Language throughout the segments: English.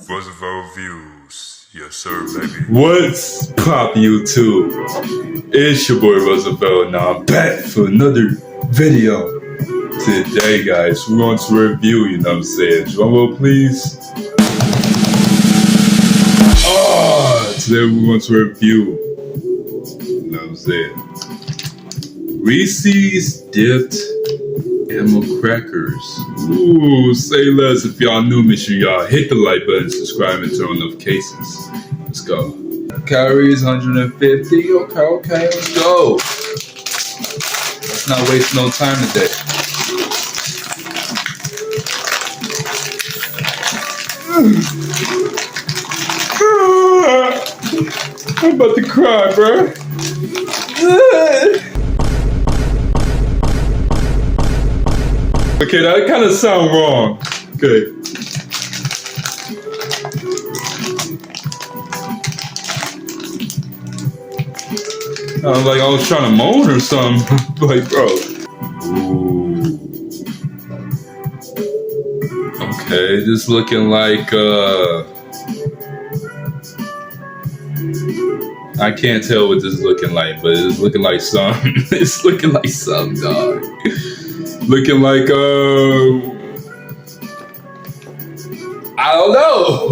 Roosevelt views. Yes, sir, baby. What's pop, YouTube? It's your boy Roosevelt, and I'm back for another video. Today, guys, we're going to review, you know what I'm saying? Drum roll, please. Today we're going to review, you know what I'm saying? Reese's dipped animal crackers. Ooh, say less. If y'all new, make sure y'all hit the like button, subscribe, and turn on notifications. Let's go. Calories 150. Okay, let's go. Let's not waste no time today. I'm about to cry, bro. Okay, that kind of sound wrong. Okay. Like I was trying to moan or something. Like, bro. Ooh. Okay, just looking like I can't tell what this is looking like, but it's looking like something. It's looking like something, dog. Looking like I don't know.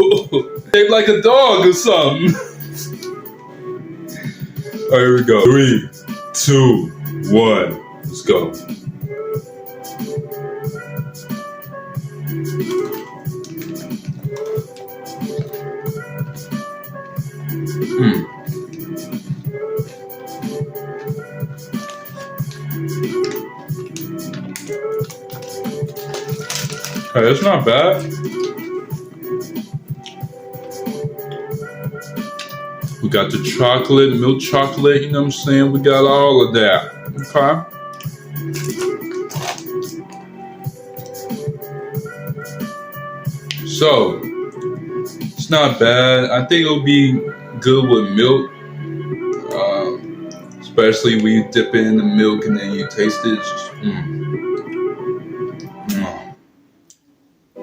Shaped like a dog or something. All right, here we go. 3, 2, 1. Let's go. Okay, that's not bad. We got the chocolate, milk chocolate, you know what I'm saying? We got all of that. Okay. So, it's not bad. I think it'll be good with milk. Especially when you dip it in the milk and then you taste it. It's just,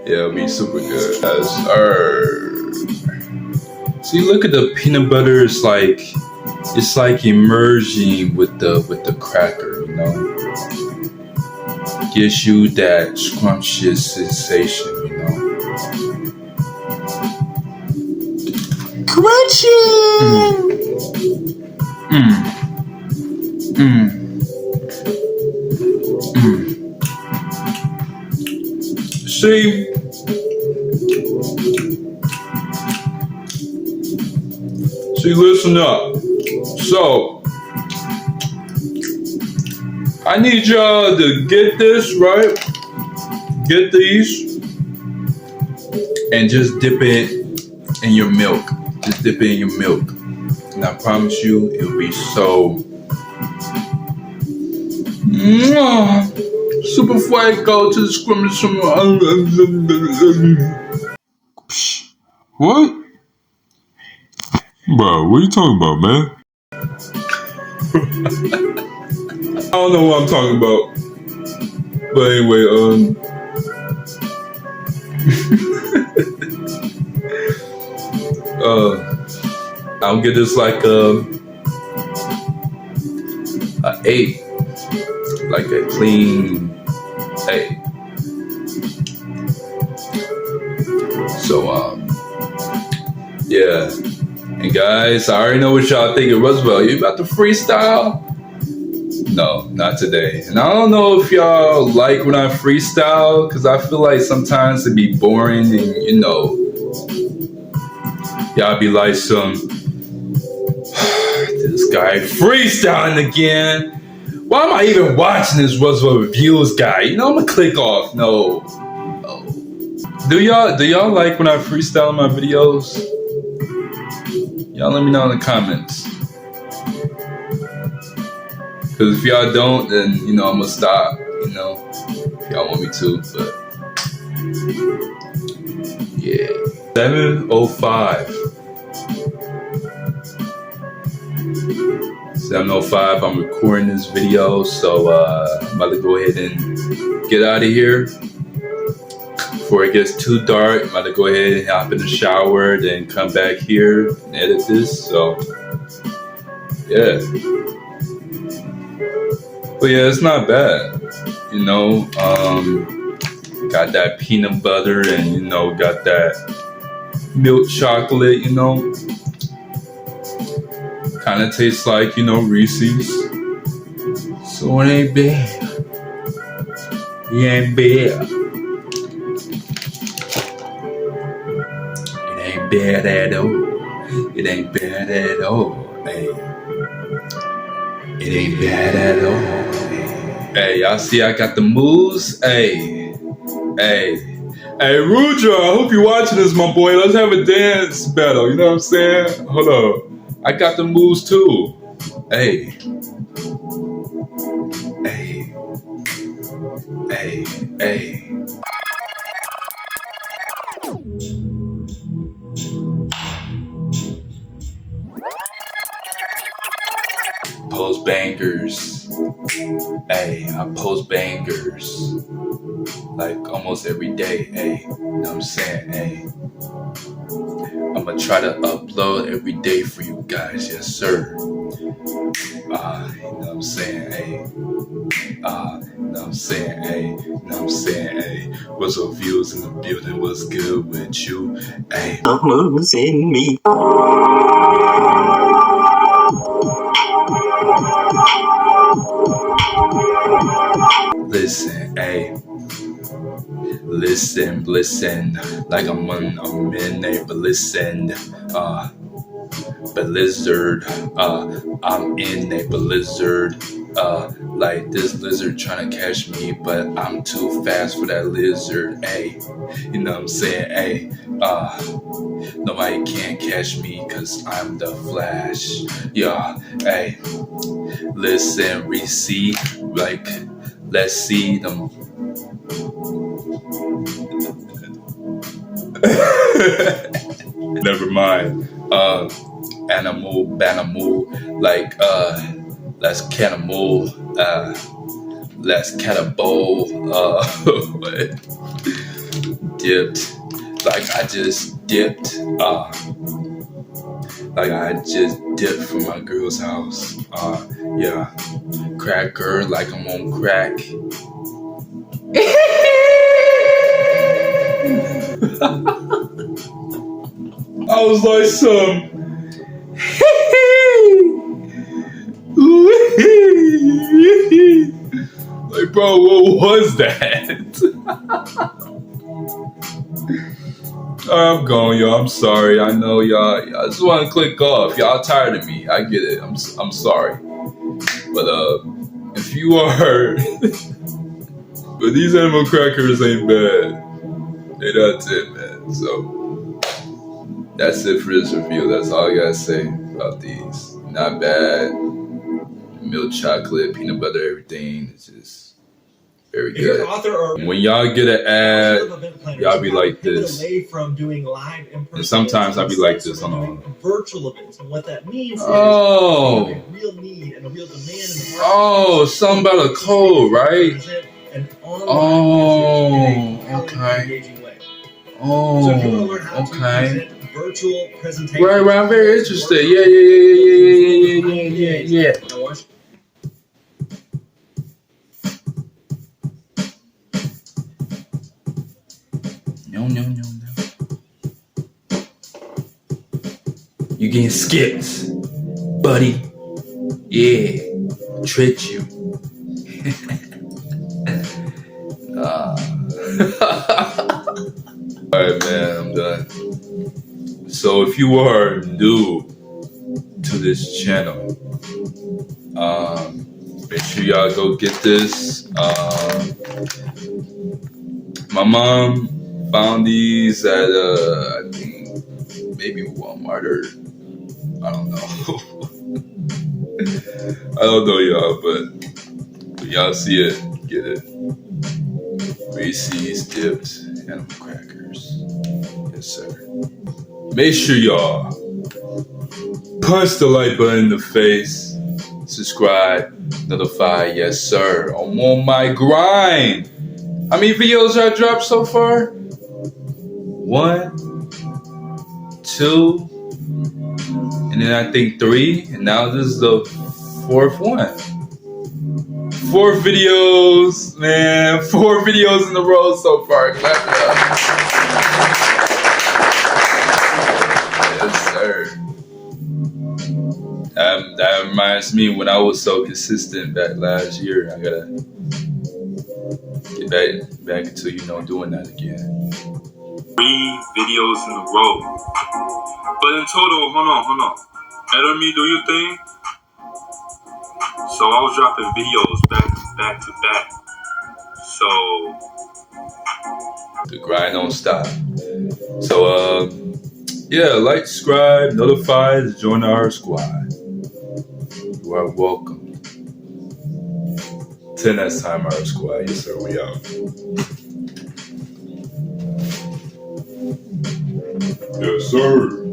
Yeah, it'll be super good. See, look at the peanut butter. It's like emerging with the cracker, you know. Gives you that scrumptious sensation, you know. Crunchy. See, listen up. So, I need y'all to get this, right? Get these and just dip it in your milk. Just dip it in your milk. And I promise you, it'll be so super fuego to the scrimmage. What? Bro, what are you talking about, man? I don't know what I'm talking about. But anyway, I'll get this like a 8. Like a clean 8. So, yeah. And guys, I already know what y'all think of Roosevelt. You about to freestyle? No, not today. And I don't know if y'all like when I freestyle, because I feel like sometimes it'd be boring and, you know, y'all be like this guy freestyling again. Why am I even watching this Roosevelt Reviews guy? You know, I'm gonna click off. No. Do y'all like when I freestyle my videos? Y'all let me know in the comments. Cause if y'all don't, then you know I'm gonna stop. You know, if y'all want me to, but yeah. 7:05. 7:05. I'm recording this video, so I'm about to go ahead and get out of here before it gets too dark. I'm about to go ahead and hop in the shower, then come back here and edit this. So yeah, but yeah, it's not bad. You know, got that peanut butter and got that milk chocolate. Kind of tastes like Reese's. So it ain't bad. It ain't bad. It ain't bad at all. It ain't bad at all. Hey. It ain't bad at all. Hey, y'all see I got the moves? Hey. Hey, Rudra, I hope you're watching this, my boy. Let's have a dance battle. You know what I'm saying? Hold up. I got the moves too. Hey. Post bangers. Hey, I post bangers like almost every day. Hey, you know what I'm saying? Hey, I'ma try to upload every day for you guys. Yes, sir. You know what I'm saying? Hey, you know what I'm saying? Hey, you know what I'm saying? Hey, what's up, views in the building? What's good with you? Hey, I'm losing me. Listen, hey. Listen, like I'm in a blizzard, blizzard, I'm in a blizzard, like this lizard trying to catch me, but I'm too fast for that lizard, hey, you know what I'm saying, hey, nobody can catch me, cause I'm the Flash, yeah, hey, listen, Reese, like, let's see them. Never mind. Animal, like let's cannibal, let's cannibal, dipped, like I just dipped, like I just dipped from my girl's house, yeah, cracker, like I'm on crack. I was like like, bro, what was that? I'm going, y'all. I'm sorry. I know y'all just want to click off. Y'all tired of me. I get it. I'm sorry. But if you are, but these animal crackers ain't bad. Hey, that's it, man. So that's it for this review. That's all I gotta say about these. Not bad. Milk chocolate, peanut butter, everything. It's just very good. When y'all get an ad, y'all be like this. And sometimes I'll be like this. Hold on. Virtual events, and what that means is Oh, a real need and a real demand in the oh, something about a code, right? Oh, okay. Oh, okay. Virtual presentation. Right. I'm very interested. Yeah. No. You getting skipped, buddy. Yeah, tricked you. Alright, man, I'm done. So if you are new to this channel, make sure y'all go get this. My mom found these at I think maybe Walmart or I don't know. I don't know, y'all, but when y'all see it, get it. Reese's dipped animal crackers. Yes, sir. Make sure y'all punch the like button in the face. subscribe, notify, yes sir. I'm on my grind. How many videos I dropped so far? 1, 2, and then I think 3, and now this is the 4th one. 4 videos, man. 4 videos in a row so far. Clap it up. Yes, sir. That reminds me when I was so consistent back last year. I gotta get back into doing that again. 3 videos in a row. But in total, hold on. Let me do your thing. So I was dropping videos back to back. So The grind don't stop. So yeah, like, subscribe, notify, join our squad. You are welcome. Till next time, our squad. Yes sir, we out. Yes sir.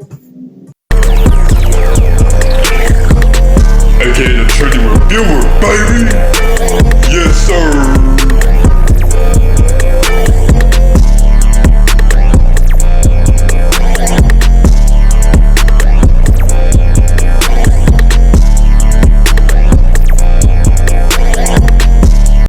AKA the trendy reviewer, baby. Yes, sir.